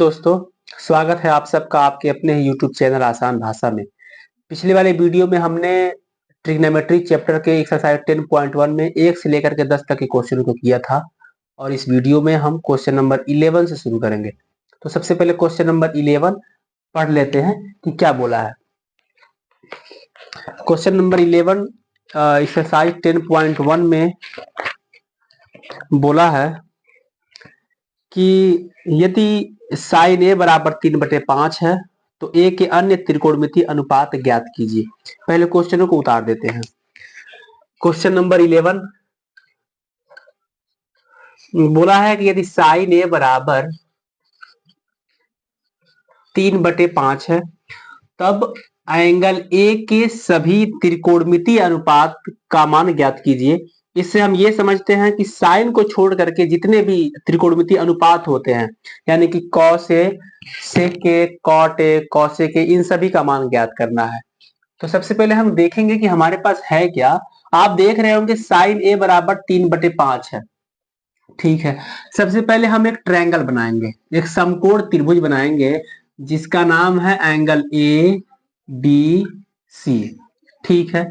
दोस्तों, स्वागत है आप सबका आपके अपने ही YouTube चैनल आसान भाषा में। पिछले वाले वीडियो में हमने ट्रिग्नोमेट्री चैप्टर के एक्सरसाइज 10.1 में 1 से लेकर के 10 तक के क्वेश्चन को किया था और इस वीडियो में हम क्वेश्चन नंबर 11 से शुरू करेंगे। तो सबसे पहले क्वेश्चन नंबर 11 पढ़ लेते हैं कि क्या बोला है। क्वेश्चन नंबर 11 एक्सरसाइज 10.1 में बोला है कि यदि साइन ए बराबर 3/5 है तो ए के अन्य त्रिकोणमितीय अनुपात ज्ञात कीजिए। पहले क्वेश्चनों को उतार देते हैं। क्वेश्चन नंबर 11 बोला है कि यदि साइन ए बराबर 3/5 है तब एंगल ए के सभी त्रिकोणमितीय अनुपात का मान ज्ञात कीजिए। इससे हम ये समझते हैं कि साइन को छोड़ करके जितने भी त्रिकोणमितीय अनुपात होते हैं यानी कि cos A, sec A, cot A, cosec A, इन सभी का मान ज्ञात करना है। तो सबसे पहले हम देखेंगे कि हमारे पास है क्या। आप देख रहे होंगे साइन ए बराबर 3/5 है। ठीक है, सबसे पहले हम एक ट्रायंगल बनाएंगे, एक समकोण त्रिभुज बनाएंगे जिसका नाम है एंगल ए बी सी। ठीक है,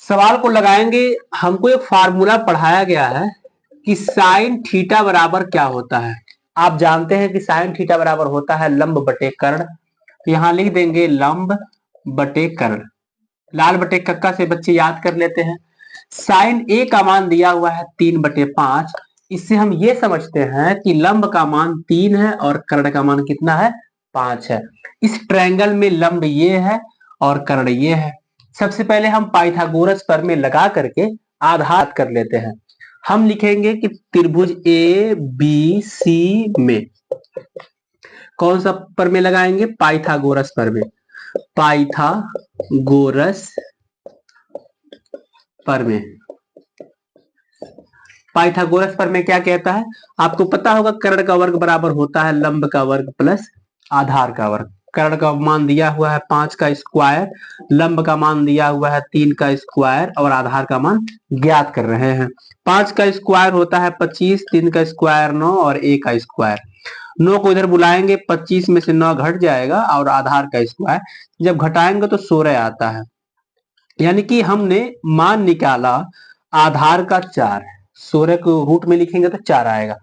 सवाल को लगाएंगे। हमको एक फार्मूला पढ़ाया गया है कि साइन थीटा बराबर क्या होता है। आप जानते हैं कि साइन थीटा बराबर होता है लंब बटे कर्ण। तो यहां लिख देंगे लंब बटे कर्ण। लाल बटे कक्का से बच्चे याद कर लेते हैं। साइन ए का मान दिया हुआ है 3/5। इससे हम ये समझते हैं कि लंब का मान 3 है और कर्ण का मान कितना है, 5 है। इस ट्रायंगल में लंब ये है और कर्ण ये है। सबसे पहले हम पाइथागोरस प्रमेय लगा करके आधार कर लेते हैं। हम लिखेंगे कि त्रिभुज ए बी सी में कौन सा प्रमेय लगाएंगे, पाइथागोरस प्रमेय। पाइथागोरस प्रमेय। पाइथागोरस प्रमेय क्या कहता है, आपको पता होगा कर्ण का वर्ग बराबर होता है लंब का वर्ग प्लस आधार का वर्ग। कर्ण का मान दिया हुआ है 5 का स्क्वायर, लंब का मान दिया हुआ है 3 का स्क्वायर और आधार का मान ज्ञात कर रहे हैं। 5 का स्क्वायर होता है 25, 3 का स्क्वायर 9 और a का स्क्वायर। 9 को इधर बुलाएंगे, 25 में से 9 घट जाएगा और आधार का स्क्वायर जब घटाएंगे तो 16 आता है। यानी कि हमने मान निकाला आधार का 4, 16 को रूट में लिखेंगे तो 4 आएगा।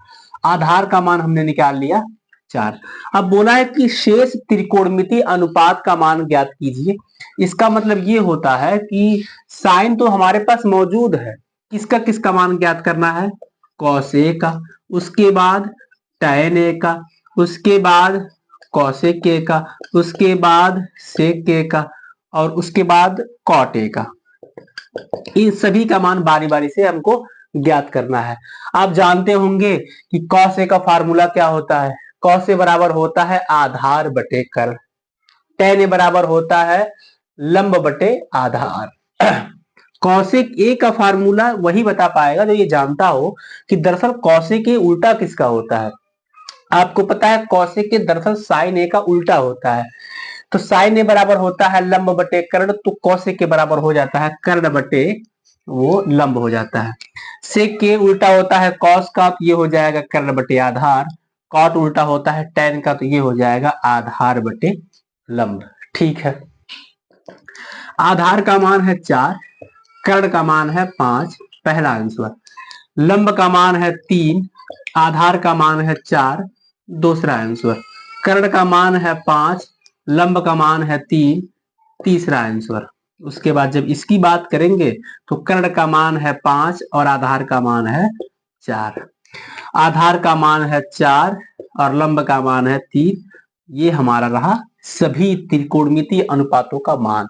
आधार का मान हमने निकाल लिया 4। अब बोला है कि शेष त्रिकोणमितीय अनुपात का मान ज्ञात कीजिए। इसका मतलब ये होता है कि साइन तो हमारे पास मौजूद है, किसका किसका मान ज्ञात करना है, कॉस ए का, उसके बाद टैन ए का, उसके बाद कॉसेक ए का, उसके बाद सेक ए का और उसके बाद कॉट ए का। इन सभी का मान बारी बारी से हमको ज्ञात करना है। आप जानते होंगे कि कॉस ए का फार्मूला क्या होता है, कॉस ए बराबर होता है आधार बटे कर्ण। टैन ए बराबर होता है लंब बटे आधार। कौशिक ए का फार्मूला वही बता पाएगा जो ये जानता हो कि दरअसल कौशिक ए उल्टा किसका होता है। आपको पता है कौशिक के दरअसल साइन ए का उल्टा होता है। तो साइन ए बराबर होता है लंब बटे कर्ण, तो कौशिक के बराबर हो जाता है कर्ण बटे वो लंब हो जाता है। सेक के उल्टा होता है कॉस का, तो ये हो जाएगा कर्ण बटे आधार। कॉट उल्टा होता है टैन का, तो ये हो जाएगा आधार बटे लंब। ठीक है, आधार का मान है 4, कर्ण का मान है 5, पहला आंसर। लंब का मान है 3, आधार का मान है 4, दूसरा आंसर। कर्ण का मान है 5, लंब का मान है 3, तीसरा आंसर। उसके बाद जब इसकी बात करेंगे तो कर्ण का मान है 5 और आधार का मान है 4। आधार का मान है 4 और लंब का मान है 3। ये हमारा रहा सभी त्रिकोणमितीय अनुपातों का मान।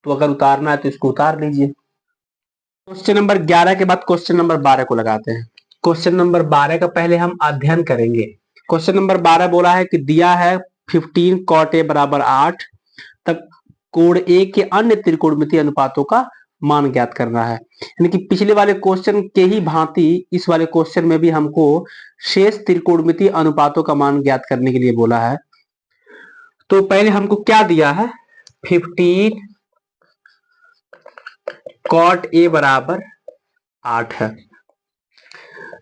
तो अगर उतारना है तो इसको उतार लीजिए। क्वेश्चन नंबर 11 के बाद क्वेश्चन नंबर 12 को लगाते हैं। क्वेश्चन नंबर 12 का पहले हम अध्ययन करेंगे। क्वेश्चन नंबर 12 बोला है कि दिया है 15 कॉट ए बराबर 8 तक कोण ए के अन्य त्रिकोणमितीय अनुपातों का मान ज्ञात करना है। यानी कि पिछले वाले क्वेश्चन के ही भांति इस वाले क्वेश्चन में भी हमको शेष त्रिकोणमितीय अनुपातों का मान ज्ञात करने के लिए बोला है। तो पहले हमको क्या दिया है, 15 कॉट ए बराबर 8 है।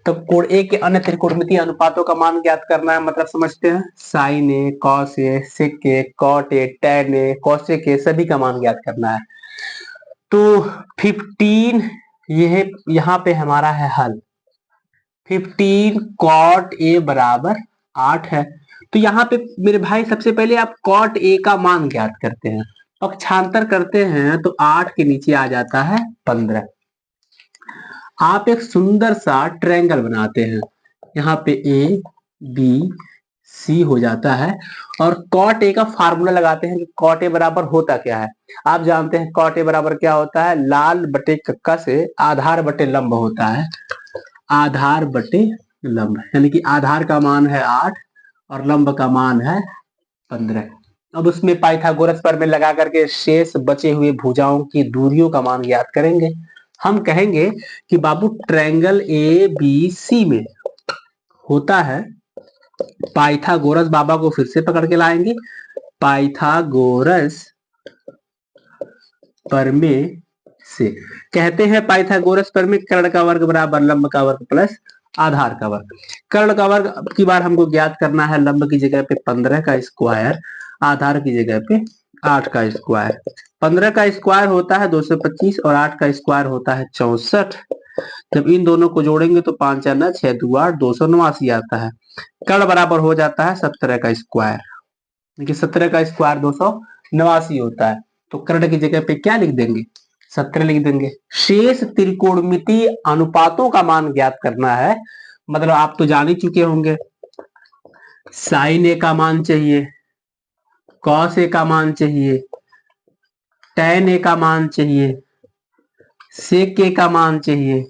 तो कोण ए के अन्य त्रिकोणमितीय अनुपातों का मान ज्ञात करना है, मतलब समझते हैं, sine A, cos A, sec A, cot A, tan A, cosec A, सभी का मान ज्ञात करना है। तो 15 यह यहाँ पे हमारा है हल। 15 कॉट ए बराबर 8 है। तो यहाँ पे मेरे भाई सबसे पहले आप कॉट ए का मान ज्ञात करते हैं, पक्षांतर करते हैं तो 8 के नीचे आ जाता है 15। आप एक सुंदर सा ट्रायंगल बनाते हैं, यहाँ पे ए बी सी हो जाता है, और कॉट ए का फार्मूला लगाते हैं कि कॉट ए बराबर होता क्या है। आप जानते हैं कॉट ए बराबर क्या होता है, लाल बटे कक्का से आधार बटे लंब होता है, आधार बटे लंब, यानी कि आधार का मान है 8 और लंब का मान है 15। अब उसमें पाइथागोरस प्रमेय लगा करके शेष बचे हुए भुजाओं की दूरियों का मान ज्ञात करेंगे। हम कहेंगे कि बाबू ट्रायंगल ए बी सी में होता है, पाइथागोरस बाबा को फिर से पकड़ के लाएंगे, पाइथागोरस प्रमेय से कहते हैं, पाइथागोरस प्रमेय कर्ण का वर्ग बराबर लंब का वर्ग प्लस आधार का वर्ग। कर्ण का वर्ग अब की बार हमको ज्ञात करना है, लंब की जगह पे 15 का स्क्वायर, आधार की जगह पे 8 का स्क्वायर। 15 का स्क्वायर होता है 225 और 8 का स्क्वायर होता है 64। जब इन दोनों को जोड़ेंगे तो 5 4 6 2 8 289 आता है। कर्ण बराबर हो जाता है 17 का स्क्वायर, देखिए 17 का स्क्वायर 289 होता है। तो कर्ण की जगह पे क्या लिख देंगे, 17 लिख देंगे। शेष त्रिकोणमितीय अनुपातों का मान ज्ञात करना है, मतलब आप तो जान ही चुके होंगे, साइन ए का मान चाहिए, कॉस ए का मान चाहिए, टैन ए का मान चाहिए, सेक ए का मान चाहिए,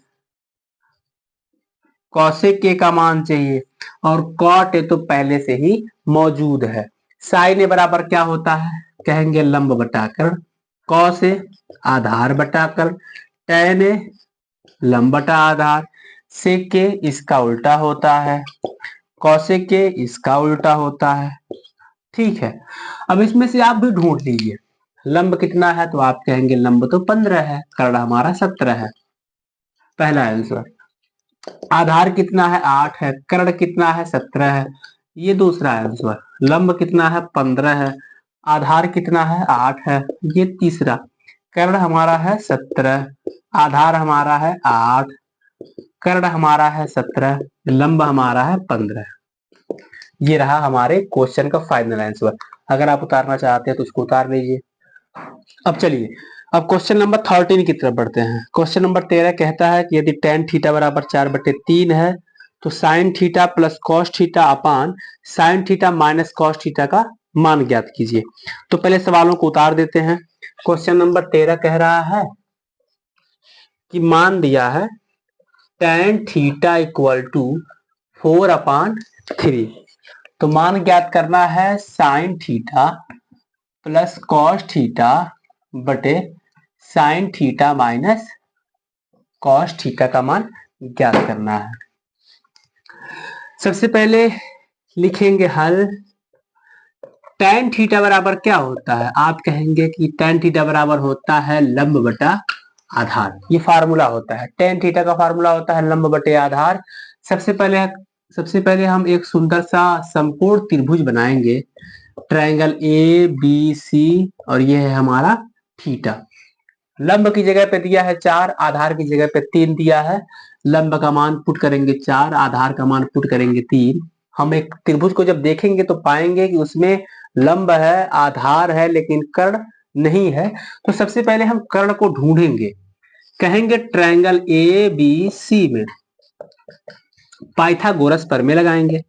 कौशिक के का मान चाहिए, और कॉट ए तो पहले से ही मौजूद है। साइन ए बराबर क्या होता है, कहेंगे लंब बटाकर, cos A Aadhaar बटाकर, tan A लंब बटा आधार, सेक के इसका उल्टा होता है, कौशिक के इसका उल्टा होता है। ठीक है, अब इसमें से आप भी ढूंढ लीजिए लंब कितना है, तो आप कहेंगे लंब तो 15 है, कर्ण हमारा 17 है, पहला आंसर। आधार कितना है 8 है, कर्ण कितना है 17 है, ये दूसरा आंसर। लंब कितना है 15 है, आधार कितना है 8 है, ये तीसरा। कर्ण हमारा है 17, आधार हमारा है 8, कर्ण हमारा है 17, लंब हमारा है 15। ये रहा हमारे क्वेश्चन का फाइनल आंसर। अगर आप उतारना चाहते हैं तो उसको उतार लीजिए। अब चलिए, अब क्वेश्चन नंबर 13 की तरफ बढ़ते हैं। क्वेश्चन नंबर 13 कहता है कि यदि tan थीटा बराबर 4/3 है तो sin theta plus cos theta upon sin theta minus cos theta का मान ज्ञात कीजिए। तो पहले सवालों को उतार देते हैं। क्वेश्चन नंबर 13 कह रहा है कि मान दिया है tan थीटा इक्वल टू 4/3, तो मान ज्ञात करना है sin theta plus cos theta बटे sine theta minus cos theta का मान ज्ञात करना है। सबसे पहले लिखेंगे हल। tan थीटा बराबर क्या होता है, आप कहेंगे कि tan थीटा बराबर होता है लंब बटा आधार, ये फार्मूला होता है। tan थीटा का फार्मूला होता है लंब बटे आधार। सबसे पहले हम एक सुंदर सा समकोण त्रिभुज बनाएंगे, ट्रायंगल ए बी सी, और ये है हमारा थीटा। लंब की जगह पे दिया है 4, आधार की जगह पे 3 दिया है। लंब का मान पुट करेंगे 4, आधार का मान पुट करेंगे 3। हम एक त्रिभुज को जब देखेंगे तो पाएंगे कि उसमें लंब है, आधार है, लेकिन कर्ण नहीं है। तो सबसे पहले हम कर्ण को ढूंढेंगे, कहेंगे ट्रायंगल ए बी सी में पाइथागोरस प्रमेय लगाएंगे।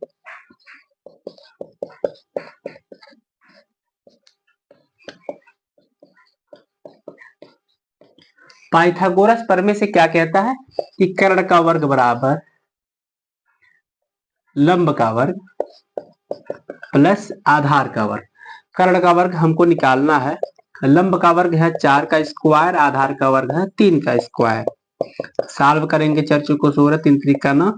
पाइथागोरस प्रमेय से क्या कहता है कि कर्ण का वर्ग बराबर लंब का वर्ग प्लस आधार का वर्ग। कर्ण का वर्ग हमको निकालना है, लंब का वर्ग है 4 का स्क्वायर, आधार का वर्ग है 3 का स्क्वायर। सॉल्व करेंगे 4 चौको 16, 3 त्रिका 9,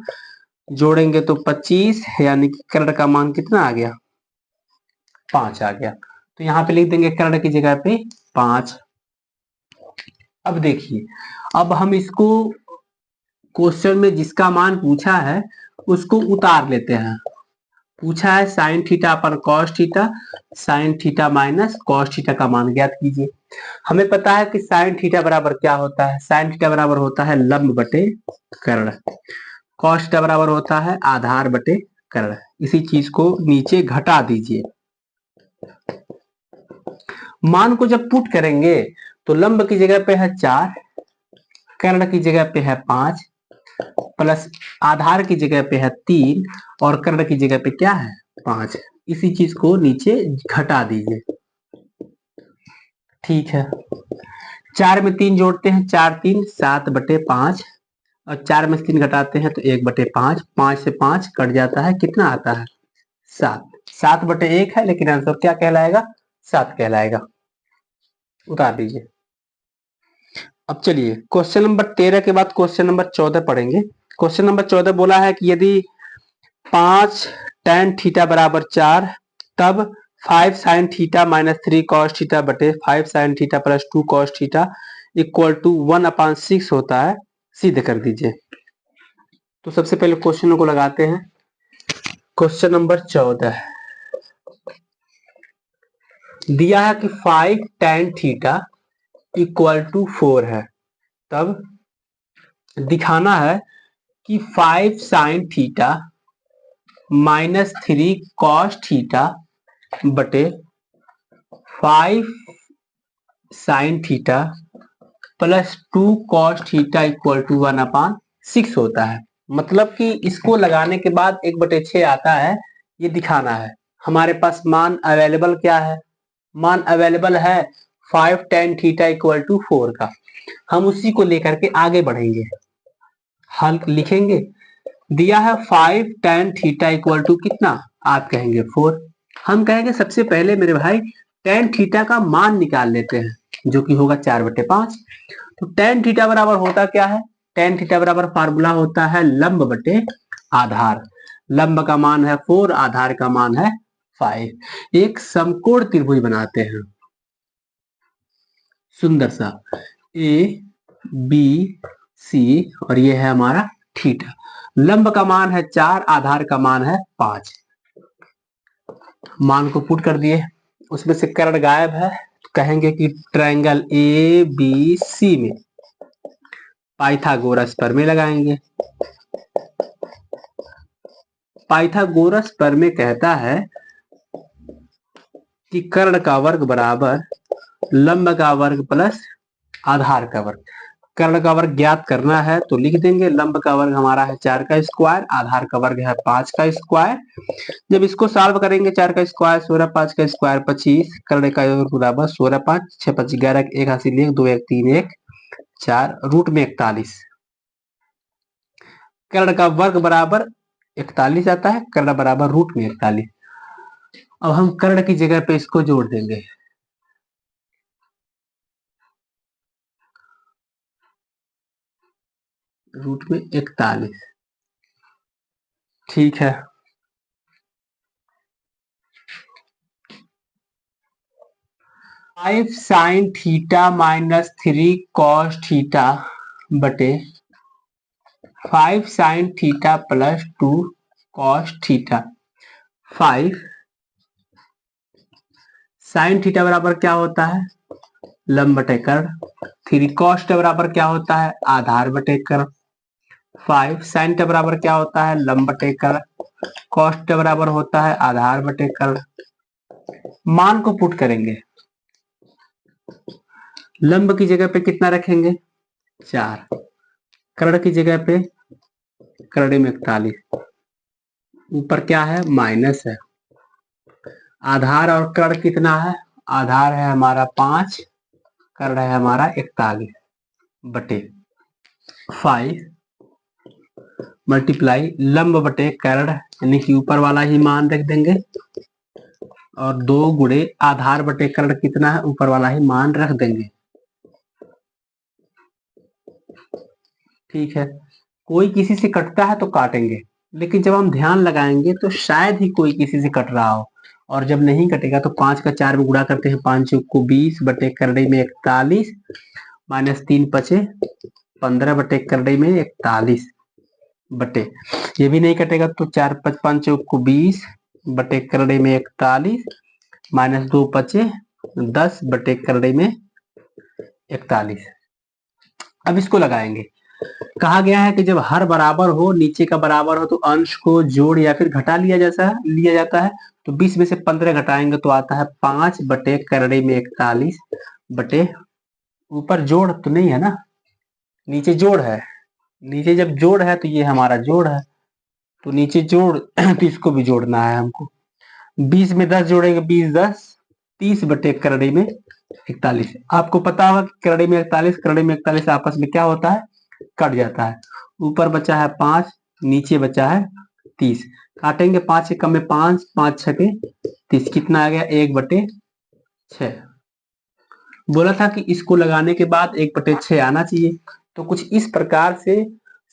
जोड़ेंगे तो 25, यानी कि कर्ण का मान कितना आ गया, 5 आ गया। तो यहाँ पे लिख देंगे कर्ण की जगह पे 5। अब देखिए, अब हम इसको क्वेश्चन में जिसका मान पूछा है उसको उतार लेते हैं। पूछा है sine theta upon cos theta, sine theta minus cos theta का मान ज्ञात कीजिए। हमें पता है कि साइन थीटा बराबर क्या होता है, साइन थीटा बराबर होता है लंब बटे कर्ण, कॉस थीटा बराबर होता है आधार बटे कर्ण। इसी चीज को नीचे घटा दीजिए। मान को जब पुट करेंगे तो लंब की जगह पे है 4, कर्ण की जगह पे है 5, प्लस आधार की जगह पे है 3 और कर्ण की जगह पे क्या है 5। इसी चीज को नीचे घटा दीजिए। ठीक है, 4 में 3 जोड़ते हैं, 4 3 7 बटे 5 और 4 में 3 घटाते हैं तो 1 बटे 5, 5 से 5 कट जाता है, कितना आता है 7, 7 बटे 1 है लेकिन आंसर क्या कहलाएगा 7 कहलाएगा। उतार दीजिए। अब चलिए क्वेश्चन नंबर 13 के बाद क्वेश्चन नंबर 14 पढ़ेंगे। क्वेश्चन नंबर 14 बोला है कि यदि 5 tan थीटा बराबर 4 तब 5 sin theta minus 3 cos theta बटे 5 sin theta plus 2 cos theta equal to 1/6 होता है, सिद्ध कर दीजिए। तो सबसे पहले क्वेश्चन को लगाते हैं। क्वेश्चन नंबर 14 दिया है कि 5 tan थीटा इक्वल टू 4 है, तब दिखाना है कि 5 sin theta minus 3 cos theta बटे 5 sin theta plus 2 cos theta equal to 1/6 होता है। मतलब कि इसको लगाने के बाद 1/6 आता है, ये दिखाना है। हमारे पास मान अवेलेबल क्या है, मान अवेलेबल है 5 tan थीटा इक्वल टू 4 का। हम उसी को लेकर के आगे बढ़ेंगे, हल लिखेंगे। दिया है 5 tan थीटा इक्वल टू कितना, आप कहेंगे 4। हम कहेंगे सबसे पहले मेरे भाई tan थीटा का मान निकाल लेते हैं जो कि होगा 4/5। तो tan थीटा बराबर होता क्या है, tan थीटा बराबर फार्मूला होता है लंब बटे आधार। लंब का मान है 4, आधार का मान है 5। एक समकोण त्रिभुज बनाते हैं सुंदर सा, ए बी सी और ये है हमारा थीटा। लंब का मान है 4, आधार का मान है 5। मान को पुट कर दिए, उसमें से कर्ण गायब है तो कहेंगे कि ट्रायंगल ए बी सी में पाइथागोरस प्रमेय लगाएंगे। पाइथागोरस प्रमेय कहता है कि कर्ण का वर्ग बराबर लंब का वर्ग प्लस आधार का वर्ग। कर्ण का वर्ग ज्ञात करना है तो लिख देंगे, लंब का वर्ग हमारा है 4 का स्क्वायर, आधार का वर्ग है 5 का स्क्वायर। जब इसको सॉल्व करेंगे 4 का स्क्वायर 16, 5 का स्क्वायर 25, कर्ण का वर्ग बराबर 16 5 6 5 11 1 हासिल 1 2 1 3 1 4 रूट में 41। कर्ण का वर्ग बराबर 41 आता है, कर्ण बराबर रूट में 41। अब हम कर्ण की जगह पे इसको जोड़ देंगे, रूट में 41। ठीक है, 5 sin theta minus 3 cos theta बटे 5 sin theta plus 2 cos theta. 5 sin theta बराबर क्या होता है लंब बटे कर्ण, 3 cos थीटा बराबर क्या होता है आधार बटे कर्ण, 5 sin थीटा बराबर क्या होता है लंब बटे कर्ण, cos थीटा बराबर होता है आधार बटे कर्ण। मान को पुट करेंगे, लंब की जगह पे कितना रखेंगे 4, कर्ण की जगह पे कर्ण में 41, ऊपर क्या है माइनस है, आधार और कर्ण कितना है, आधार है हमारा 5, कर्ण है हमारा 41 बटे 5 मल्टीप्लाई लंब बटे कर्ण, यानी कि ऊपर वाला ही मान रख देंगे और 2 गुणे आधार बटे कर्ण कितना है, ऊपर वाला ही मान रख देंगे। ठीक है, कोई किसी से कटता है तो काटेंगे, लेकिन जब हम ध्यान लगाएंगे तो शायद ही कोई किसी से कट रहा हो। और जब नहीं कटेगा तो 5 का 4 में गुणा करते हैं, 5 को 20 बटे कर्ण में 41 माइनस 3 5 15/41 बटे, ये भी नहीं कटेगा तो 4 5 5 को 20/41 माइनस 2 5 10/41। अब इसको लगाएंगे। कहा गया है कि जब हर बराबर हो, नीचे का बराबर हो, तो अंश को जोड़ या फिर घटा लिया जाता है। तो 20 में से 15 घटाएंगे तो आता है 5/41 बटे, ऊपर जोड़ तो नहीं है ना, नीचे जोड़ है। नीचे जब जोड़ है तो ये हमारा जोड़ है, तो नीचे जोड़ तो इसको भी जोड़ना है हमको। 20 में 10 जोड़ेंगे, 20 10 30/41। आपको पता होगा कि करड़े में 41 आपस में क्या होता है, कट जाता है। ऊपर बचा है 5, नीचे बचा है 30। काटेंगे 5 से कम में 5, 5 छके 30, कितना आ गया 1/6। बोला था कि इसको लगाने के बाद 1/6 आना चाहिए। तो कुछ इस प्रकार से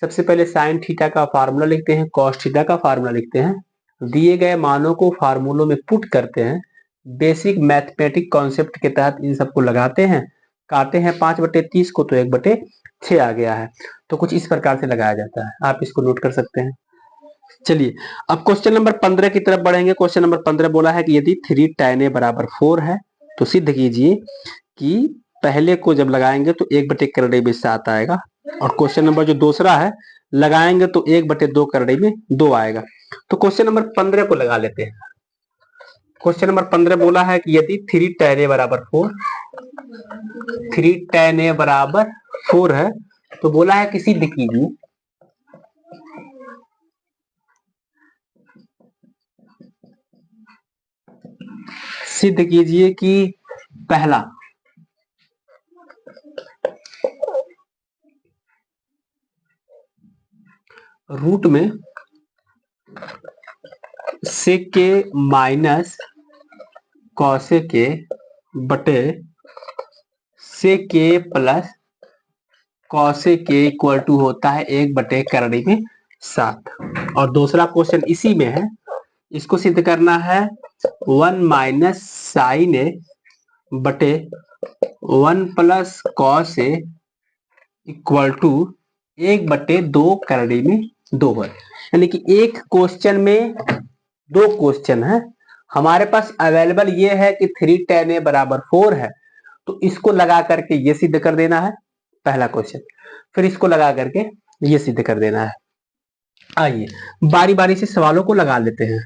सबसे पहले साइन थीटा का फार्मूला लिखते हैं, कॉस थीटा का फार्मूला लिखते हैं, दिए गए मानों को फार्मूलों में पुट करते हैं, बेसिक मैथमेटिक कॉन्सेप्ट के तहत इन सबको लगाते हैं, काटे हैं 5/30 को तो 1/6 आ गया है। तो कुछ इस प्रकार से लगाया जाता है, आप इसको नोट कर सकते हैं। चलिए अब क्वेश्चन नंबर 15 की तरफ बढ़ेंगे। क्वेश्चन नंबर 15 बोला है कि यदि 3 tan a बराबर 4 है तो सिद्ध कीजिए कि पहले को जब लगाएंगे तो 1/7 आएगा, और क्वेश्चन नंबर जो दूसरा है लगाएंगे तो 1/2 आएगा। तो क्वेश्चन नंबर 15 को लगा लेते हैं। क्वेश्चन नंबर 15 बोला है कि यदि 3 tan a बराबर 4 है तो बोला है कि सिद्ध कीजिए कि पहला रूट में सेक के माइनस कॉसेक के बटे सेक के प्लस कॉसेक के इक्वल टू होता है 1/7। और दूसरा क्वेश्चन इसी में है, इसको सिद्ध करना है 1 माइनस साइन ए बटे 1 plus cos A equal to 1/2 है। यानी कि एक क्वेश्चन में 2 क्वेश्चन है, हमारे पास अवेलेबल ये है कि 3 tan a बराबर 4 है, तो इसको लगा करके ये सिद्ध कर देना है पहला क्वेश्चन, फिर इसको लगा करके ये सिद्ध कर देना है। आइए बारी बारी से सवालों को लगा लेते हैं।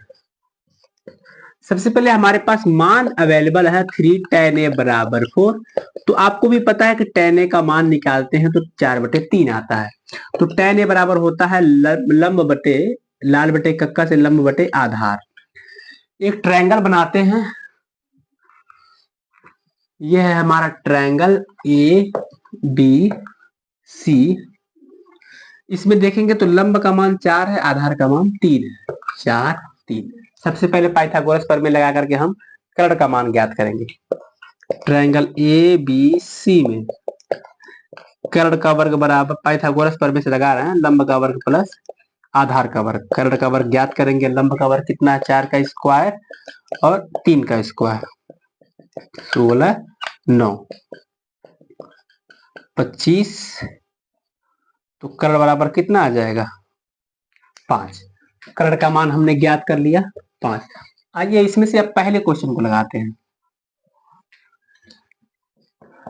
सबसे पहले हमारे पास मान अवेलेबल है 3 tan a बराबर 4, तो आपको भी पता है कि tan a का मान निकालते हैं तो 4/3 आता है। तो tan a बराबर होता है लंब बटे लाल बटे कक्का से लंब बटे आधार। एक ट्रायंगल बनाते हैं, यह है हमारा ट्रायंगल ABC। इसमें देखेंगे तो लंब का मान 4 है, आधार का मान 3 है, 4 3। सबसे पहले पाइथागोरस प्रमेय लगा करके हम कर्ण का मान ज्ञात करेंगे। ट्रायंगल ABC में कर्ण का वर्ग बराबर, पाइथागोरस प्रमेय से लगा रहे हैं, लंब का वर्ग प्लस आधार का वर्ग। कर्ण का वर्ग ज्ञात करेंगे, लंब का वर्ग कितना है 4 का स्क्वायर और 3 का स्क्वायर, 16 9 25। तो कर्ण बराबर कितना आ जाएगा 5। कर्ण का मान हमने ज्ञात कर लिया 5। आइए इसमें से अब पहले क्वेश्चन को लगाते हैं।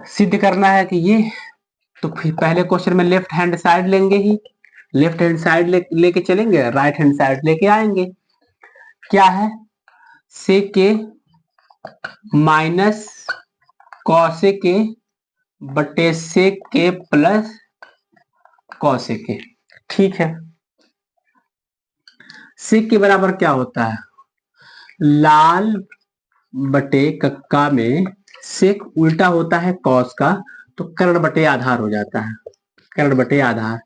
सिद्ध करना है कि ये, तो फिर पहले क्वेश्चन में लेफ्ट हैंड साइड लेंगे ही, लेफ्ट हैंड साइड लेके चलेंगे, राइट हैंड साइड लेके आएंगे। क्या है, सेक के माइनस कॉसेक के बटे सेक के प्लस कॉसेक के। ठीक है, सेक के बराबर क्या होता है, लाल बटे कक्का में सेक उल्टा होता है कॉस का, तो कर्ण बटे आधार हो जाता है, कर्ण बटे आधार।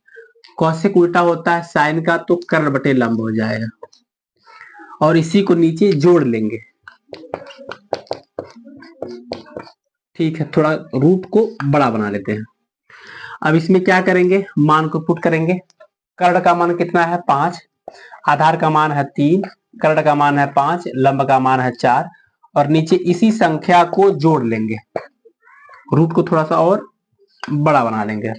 कॉसेक उल्टा होता है साइन का, तो कर्ण बटे लंब हो जाएगा, और इसी को नीचे जोड़ लेंगे। ठीक है, थोड़ा रूट को बड़ा बना लेते हैं। अब इसमें क्या करेंगे, मान को पुट करेंगे। कर्ण का मान कितना है 5, आधार का मान है 3, कर्ण का मान है 5, लंब का मान है 4, और नीचे इसी संख्या को जोड़ लेंगे, रूट को थोड़ा सा और बड़ा बना लेंगे।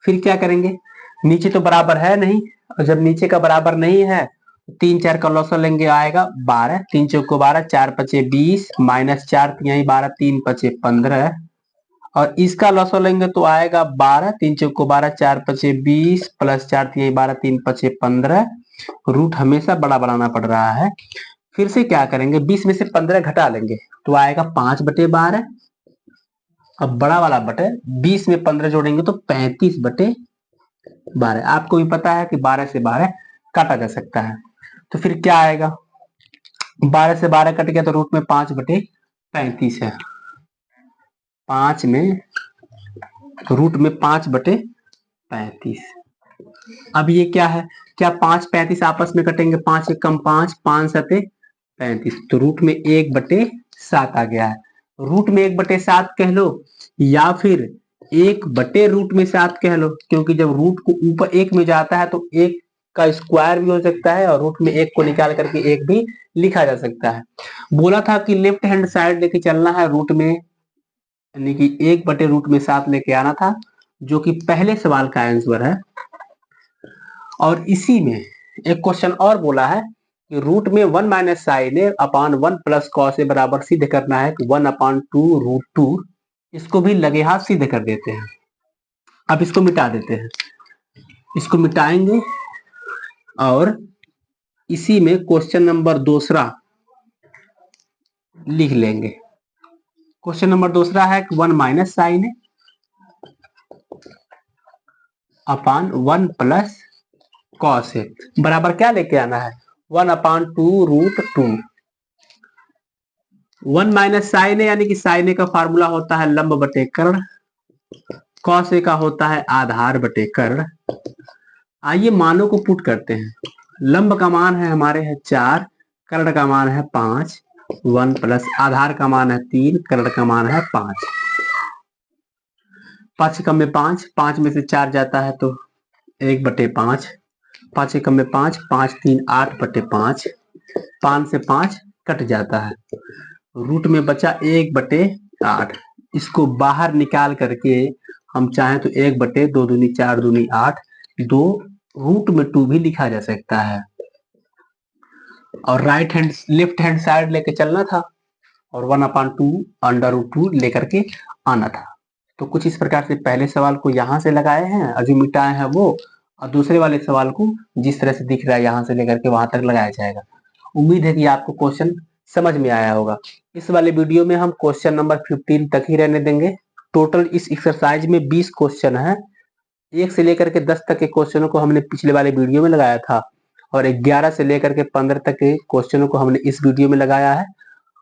फिर क्या करेंगे, नीचे तो बराबर है नहीं, और जब नीचे का बराबर नहीं है, 3 4 का लॉस लेंगे, आएगा 12, 3 चौक को 12, 4 पचे 20, माइनस 4 यही 12, 3 पचे 15, और इसका लॉस लेंगे तो आएगा 12, 3 चौक को 12, 4 पचे 20, प्लस 4 यही 12, 3 पचे 15। रूट हमेशा बड़ा बनाना पड़ रहा है। फिर से क्या करेंगे, 20 में से 15 घटा लेंगे तो आएगा 5/12। अब बड़ा वाला बटे 20 में 15 जोड़ेंगे तो 35/12। आपको भी पता है कि 12 से 12 काटा जा सकता है, तो फिर क्या आएगा, 12 से 12 कट गया तो रूट में 5/35 है। 5 में रूट में 5/35। अब ये क्या है, क्या 5 35 आपस में कटेंगे, 5 एक कम 5, 5 सते 35, तो रूट में 1/7 आ गया है। रूट में 1/7 कह लो, या फिर 1/√7 कह लो, क्योंकि जब रूट को ऊपर 1 में जाता है तो 1 का स्क्वायर भी हो सकता है, और रूट में 1 को निकाल करके 1 भी लिखा जा सकता है। बोला था कि लेफ्ट हैंड साइड लेके चलना है रूट में, यानी कि 1/√7 लेके आना था, जो कि पहले सवाल का आंसर है। और इसी में एक क्वेश्चन और बोला है कि रूट में 1 माइनस साइन ए अपॉन 1 प्लस कॉस ए बराबर सिद्ध करना है कि 1/2√2। इसको भी लगे हाथ सिद्ध कर देते हैं। अब इसको मिटा देते हैं, इसको मिटाएंगे और इसी में क्वेश्चन नंबर दूसरा लिख लेंगे। क्वेश्चन नंबर दूसरा है कि 1 माइनस साइन ए अपॉन 1 प्लस कॉस ए बराबर क्या लेके आना है, 1/2√2। 1 माइनस साइन ए यानी कि साइन ए का फार्मूला होता है लंब बटे कर्ण, कॉस ए का होता है आधार बटे कर्ण। आइए मानों को पुट करते हैं। लंब का मान है हमारे है 4, कर्ण का मान है 5, 1 प्लस आधार का मान है 3, कर्ण का मान है 5। 5 कम में 5, 5 में से 4 जाता है तो 1/5, 5 कम में 5, 5 3 8/5, 5 से 5 कट जाता है, रूट में बचा 1/8। इसको बाहर निकाल करके हम चाहें तो 1/2 दूनी 4 दूनी 8, 2 रूट में 2 भी लिखा जा सकता है। और लेफ्ट हैंड साइड लेके चलना था, और 1/2√2 लेकर के आना था। तो कुछ इस प्रकार से पहले सवाल को यहां से लगाए हैं, अभी मिटाए हैं वो, और दूसरे वाले सवाल को जिस तरह से दिख रहा है यहां से लेकर के वहां तक लगाया जाएगा। उम्मीद है कि आपको क्वेश्चन समझ में आया होगा। इस वाले वीडियो में हम क्वेश्चन नंबर 15 तक ही रहने देंगे। टोटल इस एक्सरसाइज में 20 क्वेश्चन है। 1 से लेकर के 10 तक के क्वेश्चनों को हमने पिछले वाले वीडियो में लगाया था, और 11 से लेकर के 15 तक के क्वेश्चनों को हमने इस वीडियो में लगाया है।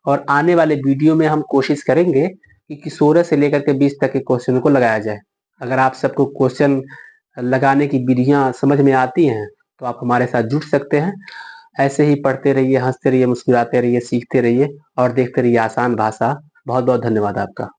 और आने वाले वीडियो में हम कोशिश करेंगे कि 16 से लेकर के 20 तक के क्वेश्चनों को लगाया जाए। अगर आप सबको क्वेश्चन लगाने की विधियां समझ में आती हैं तो आप हमारे साथ जुड़ सकते हैं। ऐसे ही पढ़ते रहिए, हंसते रहिए, मुस्कुराते रहिए, सीखते रहिए और देखते रहिए आसान भाषा। बहुत बहुत धन्यवाद आपका।